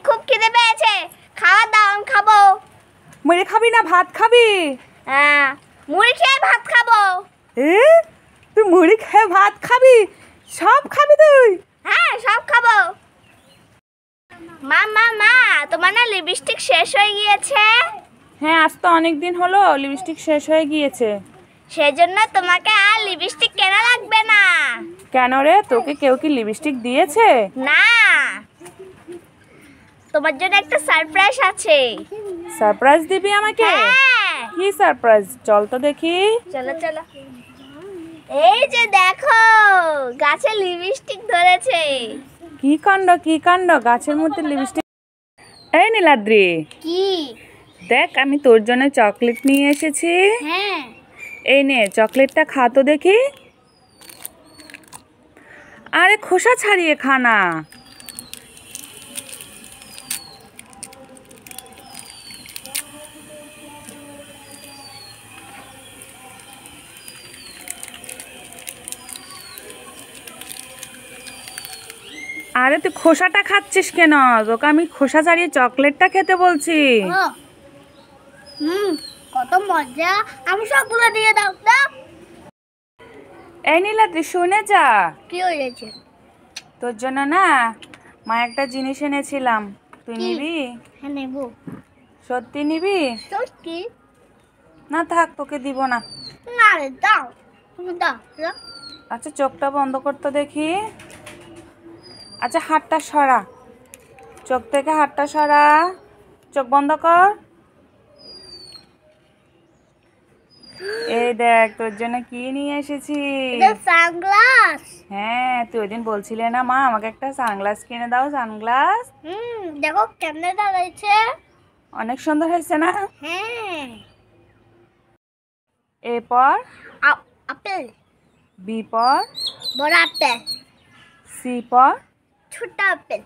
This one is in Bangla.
খুব খিদে পেয়েছে, খাওয়া দাও, আমি খাবো। মুড়ি খাবি না ভাত খাবি? হ্যাঁ, মুড়ি খেয়ে ভাত খাবো। এ তুই মুড়ি খেয়ে ভাত খাবি? সব খাবি তুই? হ্যাঁ, সব খাবো। মা মা মা, তোমার না লিপস্টিক শেষ হয়ে গিয়েছে। হ্যাঁ, আজ তো অনেক দিন হলো লিপস্টিক শেষ হয়ে গিয়েছে। সেজন্য তোমাকে আর লিপস্টিক কেনা লাগবে না। কেন রে, তোকে কেউ কি লিপস্টিক দিয়েছে? না, তোমার জন্য একটা সারপ্রাইজ আছে। সারপ্রাইজ দিবি আমাকে? হ্যাঁ, কি সারপ্রাইজ? চল তো দেখি। চলো চলো। এই যে দেখো, গাছে লিপস্টিক ধরেছে। কি কাণ্ড, কি কাণ্ড, গাছের মধ্যে লিপস্টিক! এই নীলাদ্রি, কি? দেখ আমি তোর জন্য চকলেট নিয়ে এসেছি। হ্যাঁ। এই নে, চকলেটটা খা তো দেখি। আরে খোসা ছাড়িয়ে খা না। আরে তুই খোসাটা খাচ্ছিস কেন? তোকে আমি খোসা ছাড়িয়ে চকলেটটা খেতে বলছি। কত মজা, আমি সবগুলো দিয়ে দাও দাও। এই নীলাদ্রি, শুনে যা। কি হয়েছে? তোর জন্য না মা একটা জিনিস এনেছিলাম, তুই নিবি? হ্যাঁ, নেব। সত্যি নিবি? সত্যি? না থাক, তোকে দিব না। না রে, দাও, তুমি দাও দাও। আচ্ছা, চোখটা বন্ধ করতে দেখি। আচ্ছা, হাতটা সরা, চোখ থেকে হাতটা সরা, চোখ বন্ধ কর। এই দেখ তোর জন্য কি নিয়ে এসেছি। এটা সানগ্লাস। হ্যাঁ, তুই ওইদিন বলছিলে না মা আমাকে একটা সানগ্লাস কিনে দাও, সানগ্লাস। দেখো কেমনে দাঁড়াইছে। অনেক সুন্দর হয়েছে না? হ্যাঁ। এ পর আপেল। বি পর বড় আপেল। সি পর ছোট আপেল।